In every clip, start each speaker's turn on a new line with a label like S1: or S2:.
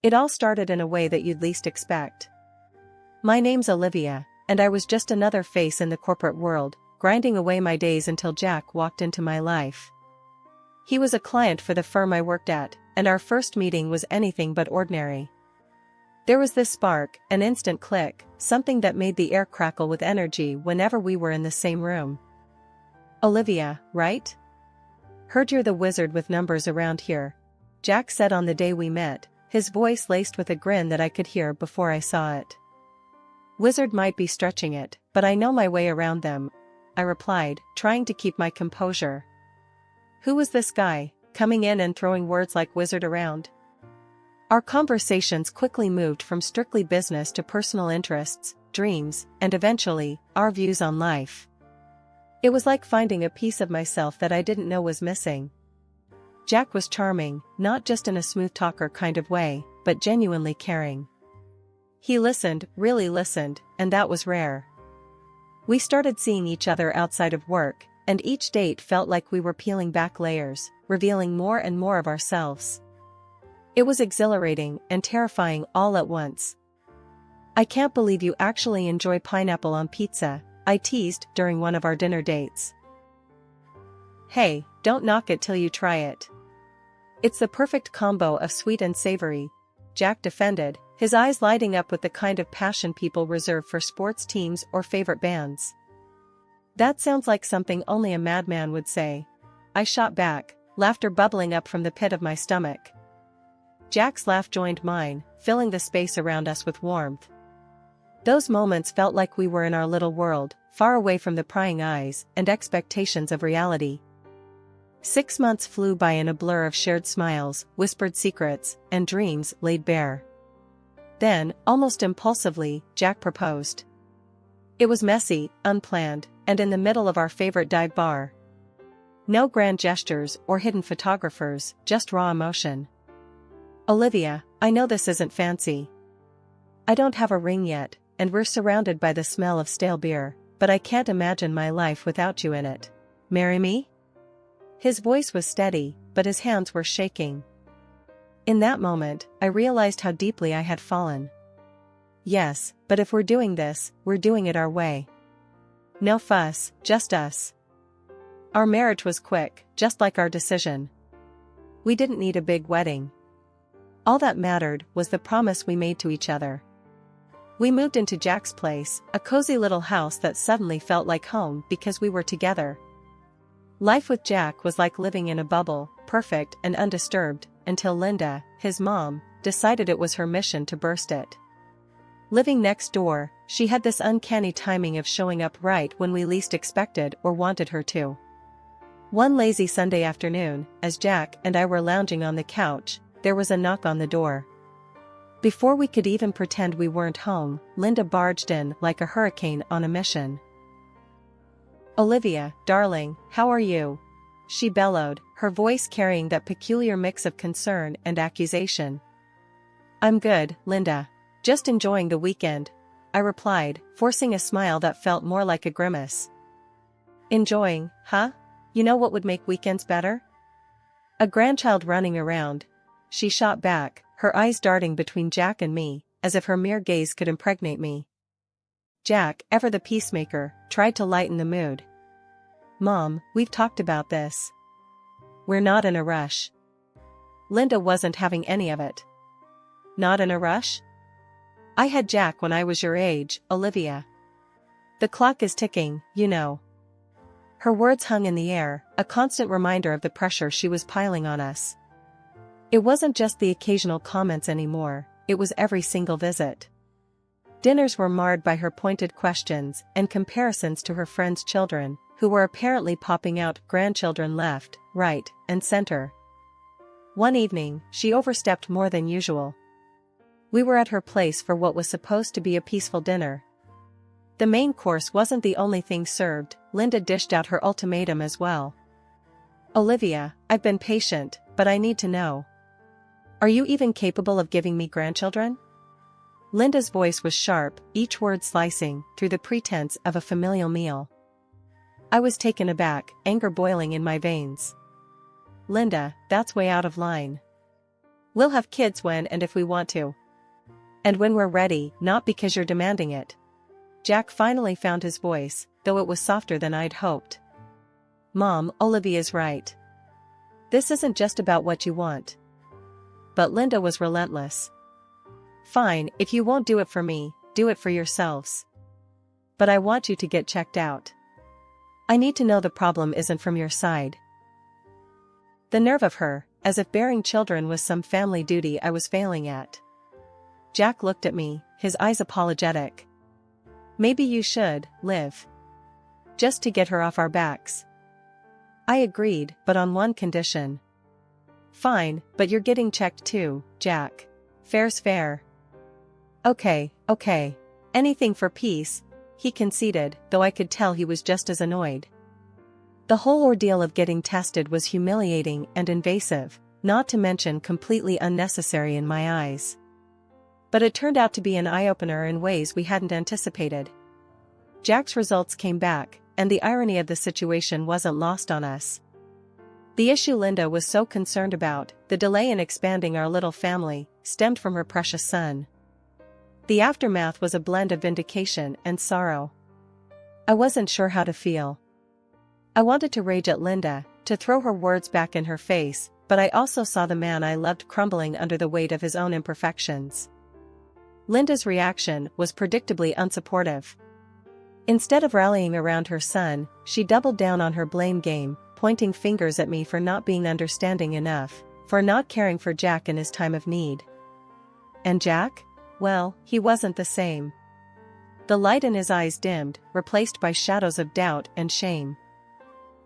S1: It all started in a way that you'd least expect. My name's Olivia, and I was just another face in the corporate world, grinding away my days until Jack walked into my life. He was a client for the firm I worked at, and our first meeting was anything but ordinary. There was this spark, an instant click, something that made the air crackle with energy whenever we were in the same room. "Olivia, right? Heard you're the wizard with numbers around here," Jack said on the day we met, his voice laced with a grin that I could hear before I saw it. "Wizard might be stretching it, but I know my way around them," I replied, trying to keep my composure. Who was this guy, coming in and throwing words like wizard around? Our conversations quickly moved from strictly business to personal interests, dreams, and eventually, our views on life. It was like finding a piece of myself that I didn't know was missing. Jack was charming, not just in a smooth talker kind of way, but genuinely caring. He listened, really listened, and that was rare. We started seeing each other outside of work, and each date felt like we were peeling back layers, revealing more and more of ourselves. It was exhilarating and terrifying all at once. "I can't believe you actually enjoy pineapple on pizza," I teased during one of our dinner dates. "Hey, don't knock it till you try it. It's the perfect combo of sweet and savory," Jack defended, his eyes lighting up with the kind of passion people reserve for sports teams or favorite bands. "That sounds like something only a madman would say," I shot back, laughter bubbling up from the pit of my stomach. Jack's laugh joined mine, filling the space around us with warmth. Those moments felt like we were in our little world, far away from the prying eyes and expectations of reality. 6 months flew by in a blur of shared smiles, whispered secrets, and dreams laid bare. Then, almost impulsively, Jack proposed. It was messy, unplanned, and in the middle of our favorite dive bar. No grand gestures or hidden photographers, just raw emotion. "Olivia, I know this isn't fancy. I don't have a ring yet, and we're surrounded by the smell of stale beer, but I can't imagine my life without you in it. Marry me?" His voice was steady, but his hands were shaking. In that moment, I realized how deeply I had fallen. "Yes, but if we're doing this, we're doing it our way. No fuss, just us." Our marriage was quick, just like our decision. We didn't need a big wedding. All that mattered was the promise we made to each other. We moved into Jack's place, a cozy little house that suddenly felt like home because we were together. Life with Jack was like living in a bubble, perfect and undisturbed, until Linda, his mom, decided it was her mission to burst it. Living next door, she had this uncanny timing of showing up right when we least expected or wanted her to. One lazy Sunday afternoon, as Jack and I were lounging on the couch, there was a knock on the door. Before we could even pretend we weren't home, Linda barged in like a hurricane on a mission. "Olivia, darling, how are you?" she bellowed, her voice carrying that peculiar mix of concern and accusation. "I'm good, Linda. Just enjoying the weekend," I replied, forcing a smile that felt more like a grimace. "Enjoying, huh? You know what would make weekends better? A grandchild running around," she shot back, her eyes darting between Jack and me, as if her mere gaze could impregnate me. Jack, ever the peacemaker, tried to lighten the mood. "Mom, we've talked about this. We're not in a rush." Linda wasn't having any of it. "Not in a rush? I had Jack when I was your age, Olivia. The clock is ticking, you know." Her words hung in the air, a constant reminder of the pressure she was piling on us. It wasn't just the occasional comments anymore, it was every single visit. Dinners were marred by her pointed questions and comparisons to her friends' children, who were apparently popping out grandchildren left, right, and center. One evening, she overstepped more than usual. We were at her place for what was supposed to be a peaceful dinner. The main course wasn't the only thing served, Linda dished out her ultimatum as well. "Olivia, I've been patient, but I need to know. Are you even capable of giving me grandchildren?" Linda's voice was sharp, each word slicing through the pretense of a familial meal. I was taken aback, anger boiling in my veins. "Linda, that's way out of line. We'll have kids when and if we want to. And when we're ready, not because you're demanding it. Jack finally found his voice, though it was softer than I'd hoped. Mom, Olivia's right. This isn't just about what you want. But Linda was relentless. Fine, if you won't do it for me, do it for yourselves. But I want you to get checked out. I need to know the problem isn't from your side. The nerve of her, as if bearing children was some family duty I was failing at. Jack looked at me, his eyes apologetic. Maybe you should, Liv. Just to get her off our backs. I agreed, but on one condition. Fine, but you're getting checked too, Jack. Fair's fair. Okay. Anything for peace, he conceded, though I could tell he was just as annoyed. The whole ordeal of getting tested was humiliating and invasive, not to mention completely unnecessary in my eyes. But it turned out to be an eye-opener in ways we hadn't anticipated. Jack's results came back, and the irony of the situation wasn't lost on us. The issue Linda was so concerned about, the delay in expanding our little family, stemmed from her precious son. The aftermath was a blend of vindication and sorrow. I wasn't sure how to feel. I wanted to rage at Linda, to throw her words back in her face, but I also saw the man I loved crumbling under the weight of his own imperfections. Linda's reaction was predictably unsupportive. Instead of rallying around her son, she doubled down on her blame game, pointing fingers at me for not being understanding enough, for not caring for Jack in his time of need. And Jack? Well, he wasn't the same. The light in his eyes dimmed, replaced by shadows of doubt and shame.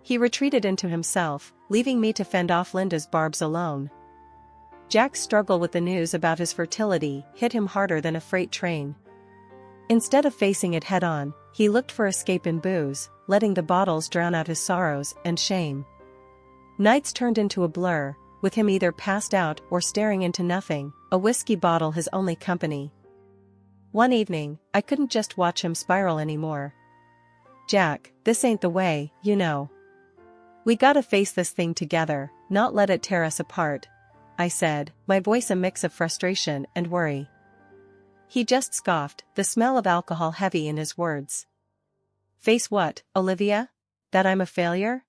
S1: He retreated into himself, leaving me to fend off Linda's barbs alone. Jack's struggle with the news about his fertility hit him harder than a freight train. Instead of facing it head-on, he looked for escape in booze, letting the bottles drown out his sorrows and shame. Nights turned into a blur, with him either passed out or staring into nothing, a whiskey bottle his only company. One evening, I couldn't just watch him spiral anymore. Jack, this ain't the way, you know. We gotta face this thing together, not let it tear us apart, I said, my voice a mix of frustration and worry. He just scoffed, the smell of alcohol heavy in his words. Face what, Olivia? That I'm a failure?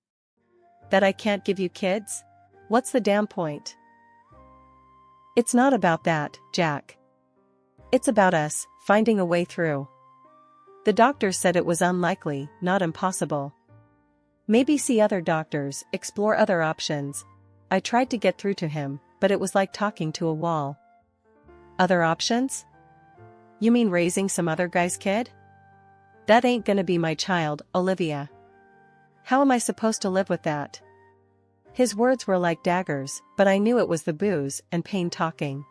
S1: That I can't give you kids? What's the damn point? It's not about that, Jack. It's about us, finding a way through. The doctors said it was unlikely, not impossible. Maybe see other doctors, explore other options. I tried to get through to him, but it was like talking to a wall. Other options? You mean raising some other guy's kid? That ain't gonna be my child, Olivia. How am I supposed to live with that? His words were like daggers, but I knew it was the booze and pain talking.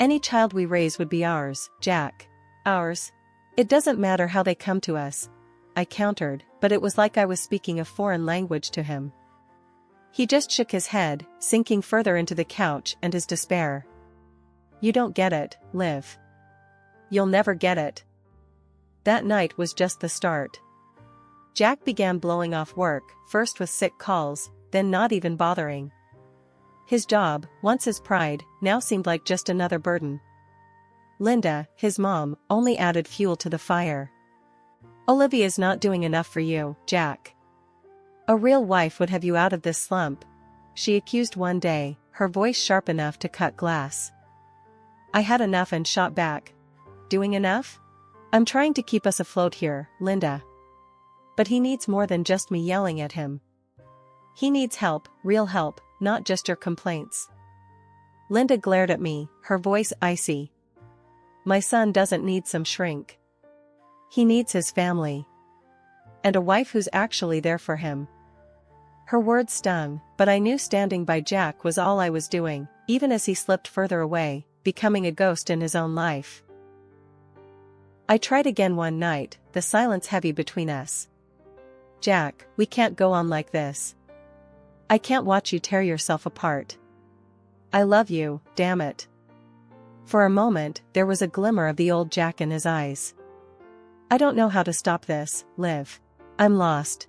S1: Any child we raise would be ours, Jack. Ours. It doesn't matter how they come to us, I countered, but it was like I was speaking a foreign language to him. He just shook his head, sinking further into the couch and his despair. You don't get it, Liv. You'll never get it. That night was just the start. Jack began blowing off work, first with sick calls, then not even bothering. His job, once his pride, now seemed like just another burden. Linda, his mom, only added fuel to the fire. Olivia's not doing enough for you, Jack. A real wife would have you out of this slump, she accused one day, her voice sharp enough to cut glass. I had enough and shot back. Doing enough? I'm trying to keep us afloat here, Linda. But he needs more than just me yelling at him. He needs help, real help, not just your complaints. Linda glared at me, her voice icy. My son doesn't need some shrink. He needs his family. And a wife who's actually there for him. Her words stung, but I knew standing by Jack was all I was doing, even as he slipped further away, becoming a ghost in his own life. I tried again one night, the silence heavy between us. Jack, we can't go on like this. I can't watch you tear yourself apart. I love you, damn it. For a moment, there was a glimmer of the old Jack in his eyes. I don't know how to stop this, Liv. I'm lost.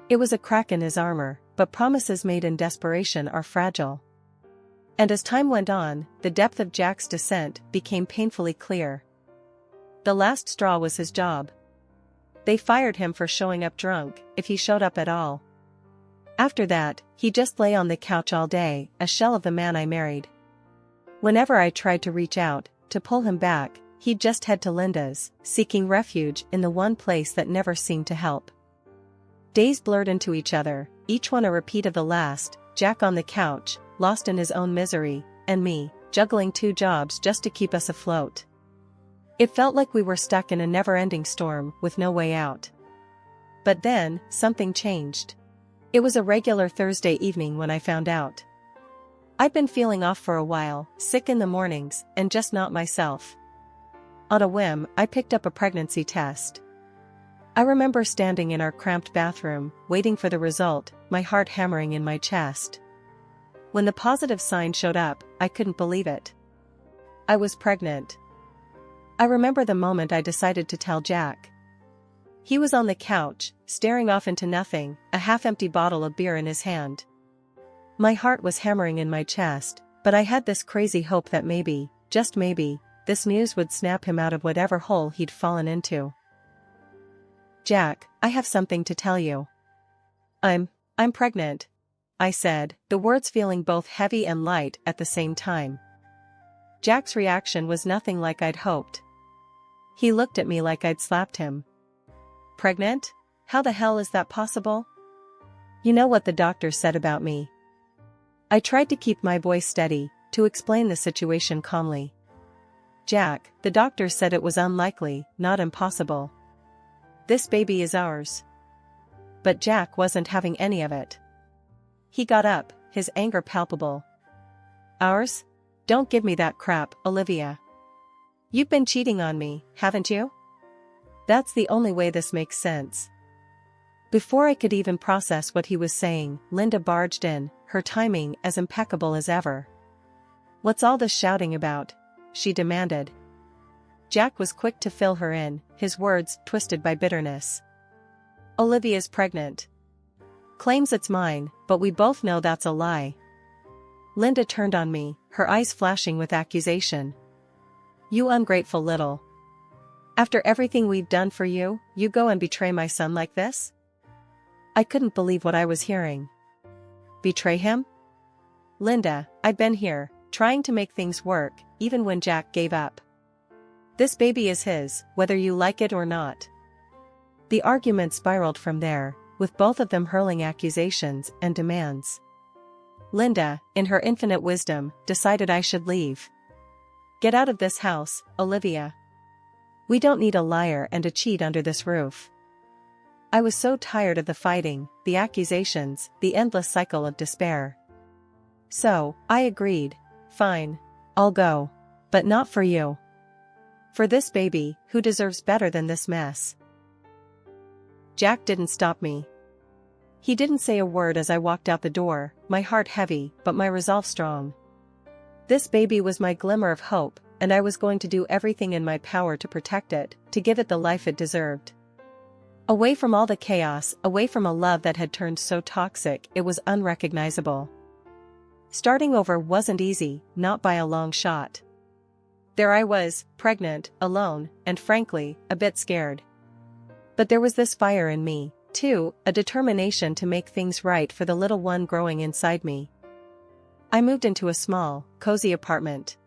S1: It was a crack in his armor, but promises made in desperation are fragile. And as time went on, the depth of Jack's descent became painfully clear. The last straw was his job. They fired him for showing up drunk, if he showed up at all. After that, he just lay on the couch all day, a shell of the man I married. Whenever I tried to reach out, to pull him back, he'd just head to Linda's, seeking refuge in the one place that never seemed to help. Days blurred into each other, each one a repeat of the last, Jack on the couch, lost in his own misery, and me, juggling 2 jobs just to keep us afloat. It felt like we were stuck in a never-ending storm with no way out. But then, something changed. It was a regular Thursday evening when I found out. I'd been feeling off for a while, sick in the mornings, and just not myself. On a whim, I picked up a pregnancy test. I remember standing in our cramped bathroom, waiting for the result, my heart hammering in my chest. When the positive sign showed up, I couldn't believe it. I was pregnant. I remember the moment I decided to tell Jack. He was on the couch, staring off into nothing, a half-empty bottle of beer in his hand. My heart was hammering in my chest, but I had this crazy hope that maybe, just maybe, this news would snap him out of whatever hole he'd fallen into. "Jack, I have something to tell you. I'm pregnant," I said, the words feeling both heavy and light at the same time. Jack's reaction was nothing like I'd hoped. He looked at me like I'd slapped him. "Pregnant? How the hell is that possible? You know what the doctor said about me." I tried to keep my voice steady, to explain the situation calmly. "Jack, the doctor said it was unlikely, not impossible. This baby is ours." But Jack wasn't having any of it. He got up, his anger palpable. "Ours? Don't give me that crap, Olivia. You've been cheating on me, haven't you? That's the only way this makes sense." Before I could even process what he was saying, Linda barged in, her timing as impeccable as ever. "What's all this shouting about?" she demanded. Jack was quick to fill her in, his words twisted by bitterness. "Olivia's pregnant. Claims it's mine, but we both know that's a lie." Linda turned on me, her eyes flashing with accusation. "You ungrateful little. After everything we've done for you, you go and betray my son like this?" I couldn't believe what I was hearing. Betray him? "Linda, I've been here, trying to make things work, even when Jack gave up. This baby is his, whether you like it or not." The argument spiraled from there, with both of them hurling accusations and demands. Linda, in her infinite wisdom, decided I should leave. "Get out of this house, Olivia. We don't need a liar and a cheat under this roof." I was so tired of the fighting, the accusations, the endless cycle of despair. So, I agreed. "Fine. I'll go. But not for you. For this baby, who deserves better than this mess." Jack didn't stop me. He didn't say a word as I walked out the door, my heart heavy, but my resolve strong. This baby was my glimmer of hope, and I was going to do everything in my power to protect it, to give it the life it deserved. Away from all the chaos, away from a love that had turned so toxic it was unrecognizable. Starting over wasn't easy, not by a long shot. There I was, pregnant, alone, and frankly, a bit scared. But there was this fire in me, too, a determination to make things right for the little one growing inside me. I moved into a small, cozy apartment.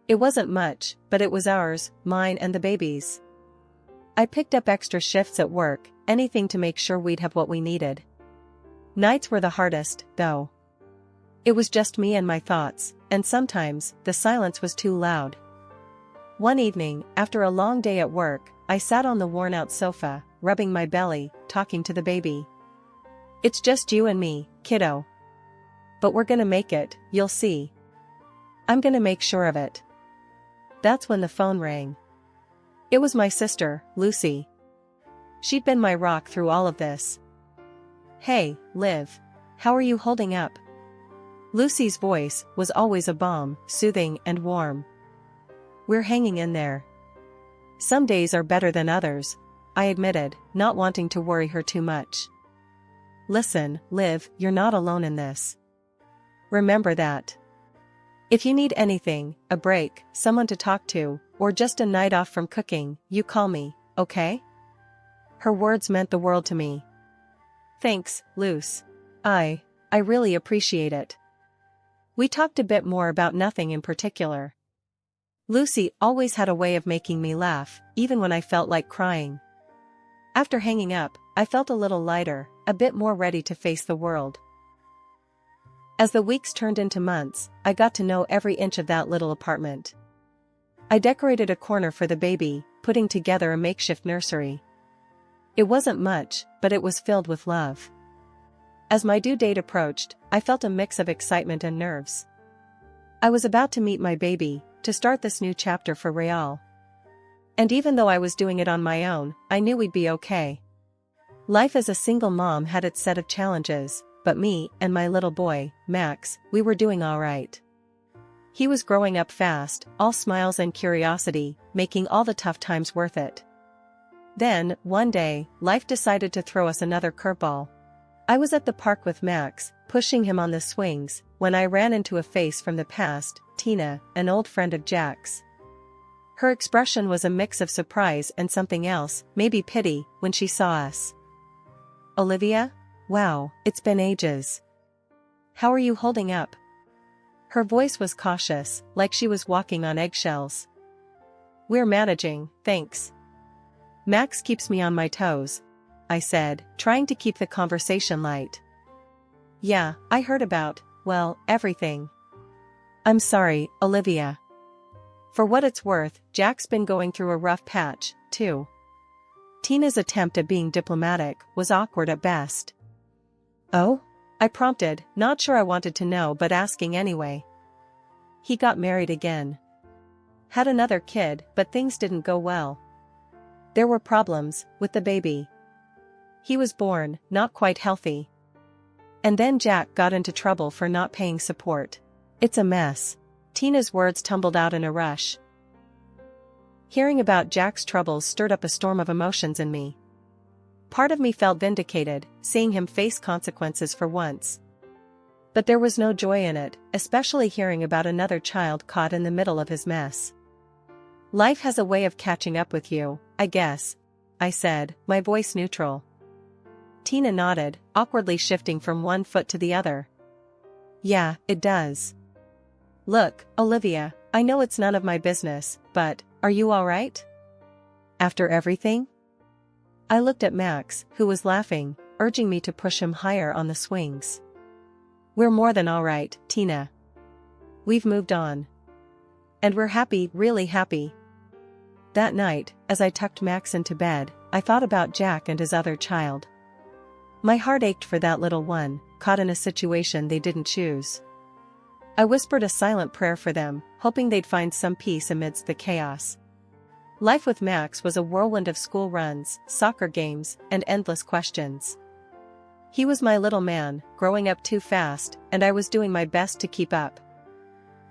S1: It wasn't much, but it was ours, mine and the baby's. I picked up extra shifts at work, anything to make sure we'd have what we needed. Nights were the hardest, though. It was just me and my thoughts, and sometimes, the silence was too loud. One evening, after a long day at work, I sat on the worn-out sofa, rubbing my belly, talking to the baby. "It's just you and me, kiddo. But we're gonna make it, you'll see. I'm gonna make sure of it." That's when the phone rang. It was my sister, Lucy. She'd been my rock through all of this. "Hey, Liv. How are you holding up?" Lucy's voice was always a balm, soothing and warm. "We're hanging in there. Some days are better than others," I admitted, not wanting to worry her too much. "Listen, Liv, you're not alone in this. Remember that. If you need anything, a break, someone to talk to, or just a night off from cooking, you call me, okay? Her words meant the world to me. Thanks, Luce. I really appreciate it. We talked a bit more about nothing in particular. Lucy always had a way of making me laugh, even when I felt like crying. After hanging up, I felt a little lighter, a bit more ready to face the world. As the weeks turned into months, I got to know every inch of that little apartment. I decorated a corner for the baby, putting together a makeshift nursery. It wasn't much, but it was filled with love. As my due date approached, I felt a mix of excitement and nerves. I was about to meet my baby, to start this new chapter for Real. And even though I was doing it on my own, I knew we'd be okay. Life as a single mom had its set of challenges, but me and my little boy, Max, we were doing all right. He was growing up fast, all smiles and curiosity, making all the tough times worth it. Then, one day, life decided to throw us another curveball. I was at the park with Max, pushing him on the swings, when I ran into a face from the past, Tina, an old friend of Jack's. Her expression was a mix of surprise and something else, maybe pity, when she saw us. Olivia? Wow, it's been ages. How are you holding up? Her voice was cautious, like she was walking on eggshells. We're managing, thanks. Max keeps me on my toes, I said, trying to keep the conversation light. Yeah, I heard about, well, everything. I'm sorry, Olivia. For what it's worth, Jack's been going through a rough patch, too. Tina's attempt at being diplomatic was awkward at best. Oh? I prompted, not sure I wanted to know but asking anyway. He got married again. Had another kid, but things didn't go well. There were problems with the baby. He was born, not quite healthy. And then Jack got into trouble for not paying support. It's a mess. Tina's words tumbled out in a rush. Hearing about Jack's troubles stirred up a storm of emotions in me. Part of me felt vindicated, seeing him face consequences for once. But there was no joy in it, especially hearing about another child caught in the middle of his mess. Life has a way of catching up with you, I guess, I said, my voice neutral. Tina nodded, awkwardly shifting from one foot to the other. Yeah, it does. Look, Olivia, I know it's none of my business, but, are you alright? After everything? I looked at Max, who was laughing, urging me to push him higher on the swings. We're more than alright, Tina. We've moved on. And we're happy, really happy. That night, as I tucked Max into bed, I thought about Jack and his other child. My heart ached for that little one, caught in a situation they didn't choose. I whispered a silent prayer for them, hoping they'd find some peace amidst the chaos. Life with Max was a whirlwind of school runs, soccer games, and endless questions. He was my little man, growing up too fast, and I was doing my best to keep up.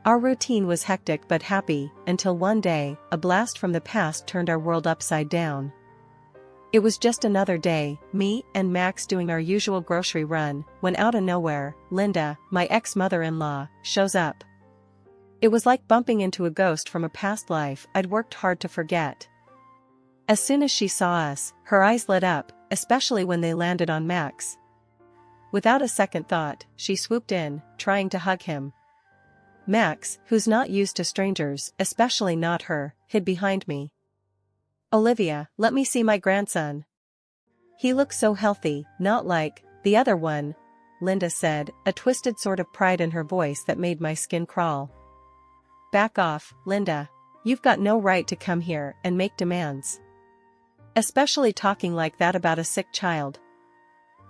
S1: Our routine was hectic but happy, until one day, a blast from the past turned our world upside down. It was just another day, me and Max doing our usual grocery run, when out of nowhere, Linda, my ex-mother-in-law, shows up. It was like bumping into a ghost from a past life I'd worked hard to forget. As soon as she saw us, her eyes lit up, especially when they landed on Max. Without a second thought, she swooped in, trying to hug him. Max, who's not used to strangers, especially not her, hid behind me. Olivia, let me see my grandson. He looks so healthy, not like the other one, Linda said, a twisted sort of pride in her voice that made my skin crawl. Back off, Linda. You've got no right to come here and make demands. Especially talking like that about a sick child.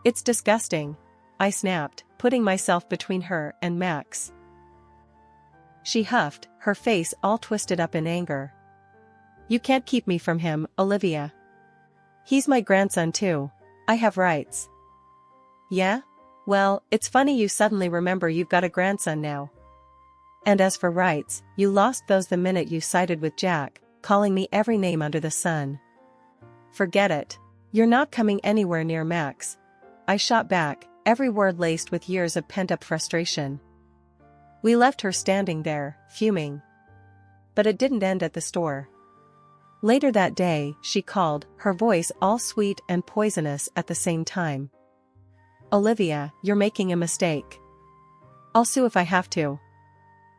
S1: It's disgusting, I snapped, putting myself between her and Max. She huffed, her face all twisted up in anger. You can't keep me from him, Olivia. He's my grandson too. I have rights. Yeah? Well, it's funny you suddenly remember you've got a grandson now. And as for rights, you lost those the minute you sided with Jack, calling me every name under the sun. Forget it. You're not coming anywhere near Max. I shot back, every word laced with years of pent-up frustration. We left her standing there, fuming. But it didn't end at the store. Later that day, she called, her voice all sweet and poisonous at the same time. "Olivia, you're making a mistake. I'll sue if I have to.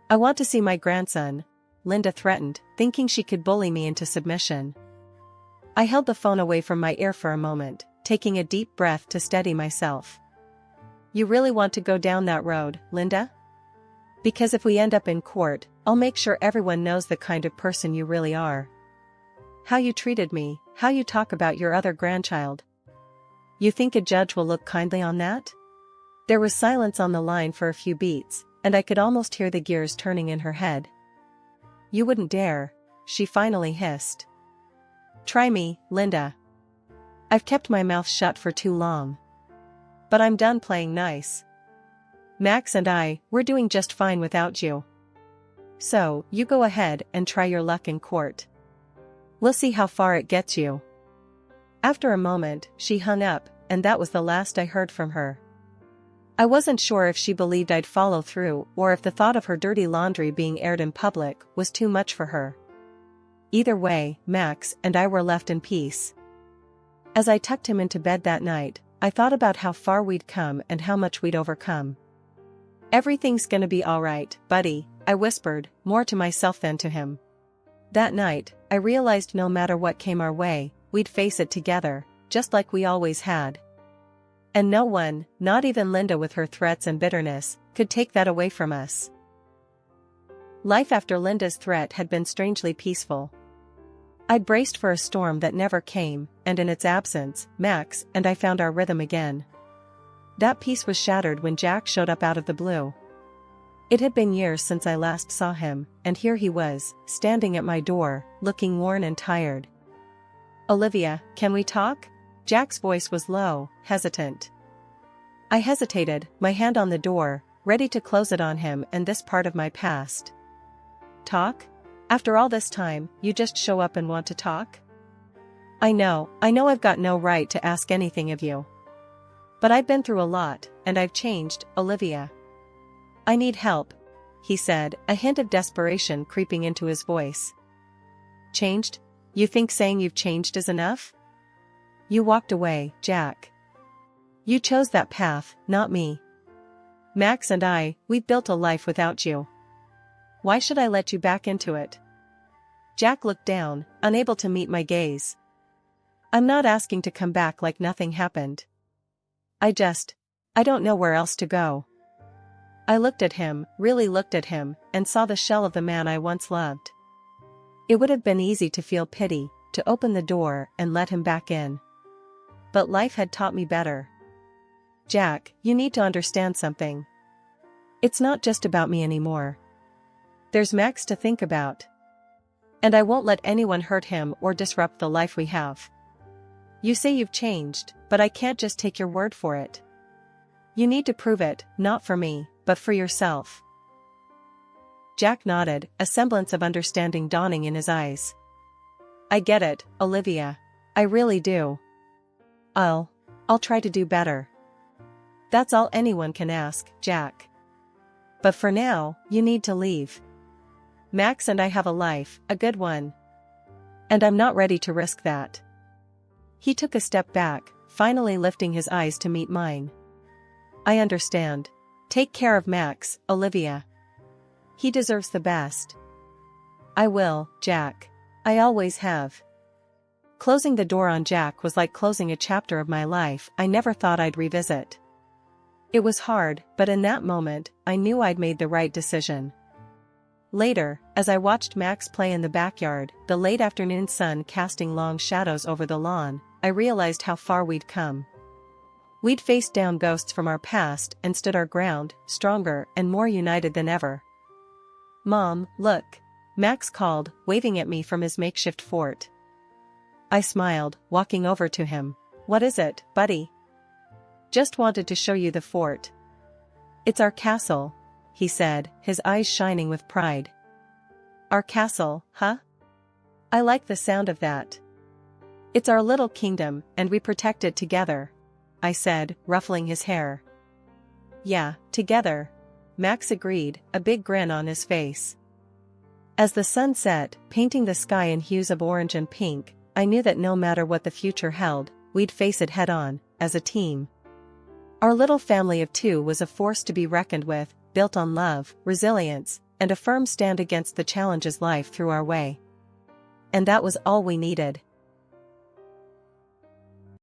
S1: I want to see my grandson," Linda threatened, thinking she could bully me into submission. I held the phone away from my ear for a moment, taking a deep breath to steady myself. "You really want to go down that road, Linda? Because if we end up in court, I'll make sure everyone knows the kind of person you really are. How you treated me, how you talk about your other grandchild. You think a judge will look kindly on that?" There was silence on the line for a few beats, and I could almost hear the gears turning in her head. "You wouldn't dare," she finally hissed. "Try me, Linda. I've kept my mouth shut for too long. But I'm done playing nice. Max and we're doing just fine without you. So, you go ahead and try your luck in court. We'll see how far it gets you." After a moment, she hung up, and that was the last I heard from her. I wasn't sure if she believed I'd follow through or if the thought of her dirty laundry being aired in public was too much for her. Either way, Max and I were left in peace. As I tucked him into bed that night, I thought about how far we'd come and how much we'd overcome. "Everything's gonna be alright, buddy," I whispered, more to myself than to him. That night, I realized no matter what came our way, we'd face it together, just like we always had. And no one, not even Linda with her threats and bitterness, could take that away from us. Life after Linda's threat had been strangely peaceful. I'd braced for a storm that never came, and in its absence, Max and I found our rhythm again. That peace was shattered when Jack showed up out of the blue. It had been years since I last saw him, and here he was, standing at my door, looking worn and tired. "Olivia, can we talk?" Jack's voice was low, hesitant. I hesitated, my hand on the door, ready to close it on him and this part of my past. "Talk? After all this time, you just show up and want to talk?" I know I've got no right to ask anything of you. But I've been through a lot, and I've changed, Olivia. I need help," he said, a hint of desperation creeping into his voice. "Changed? You think saying you've changed is enough? You walked away, Jack. You chose that path, not me. Max and we've built a life without you. Why should I let you back into it?" Jack looked down, unable to meet my gaze. "I'm not asking to come back like nothing happened. I don't know where else to go." I looked at him, really looked at him, and saw the shell of the man I once loved. It would have been easy to feel pity, to open the door and let him back in. But life had taught me better. "Jack, you need to understand something. It's not just about me anymore. There's Max to think about. And I won't let anyone hurt him or disrupt the life we have. You say you've changed, but I can't just take your word for it. You need to prove it, not for me, but for yourself." Jack nodded, a semblance of understanding dawning in his eyes. "I get it, Olivia. I really do. I'll try to do better. That's all anyone can ask, Jack. But for now, you need to leave. Max and I have a life, a good one. And I'm not ready to risk that." He took a step back, finally lifting his eyes to meet mine. "I understand. Take care of Max, Olivia. He deserves the best." "I will, Jack. I always have." Closing the door on Jack was like closing a chapter of my life I never thought I'd revisit. It was hard, but in that moment, I knew I'd made the right decision. Later, as I watched Max play in the backyard, the late afternoon sun casting long shadows over the lawn, I realized how far we'd come. We'd faced down ghosts from our past and stood our ground, stronger and more united than ever. "Mom, look," Max called, waving at me from his makeshift fort. I smiled, walking over to him. "What is it, buddy?" "Just wanted to show you the fort. It's our castle," he said, his eyes shining with pride. "Our castle, huh? I like the sound of that. It's our little kingdom, and we protect it together," I said, ruffling his hair. "Yeah, together. Max agreed, a big grin on his face. As the sun set, painting the sky in hues of orange and pink, I knew that no matter what the future held, we'd face it head-on, as a team. Our little family of 2 was a force to be reckoned with, built on love, resilience, and a firm stand against the challenges life threw our way. And that was all we needed.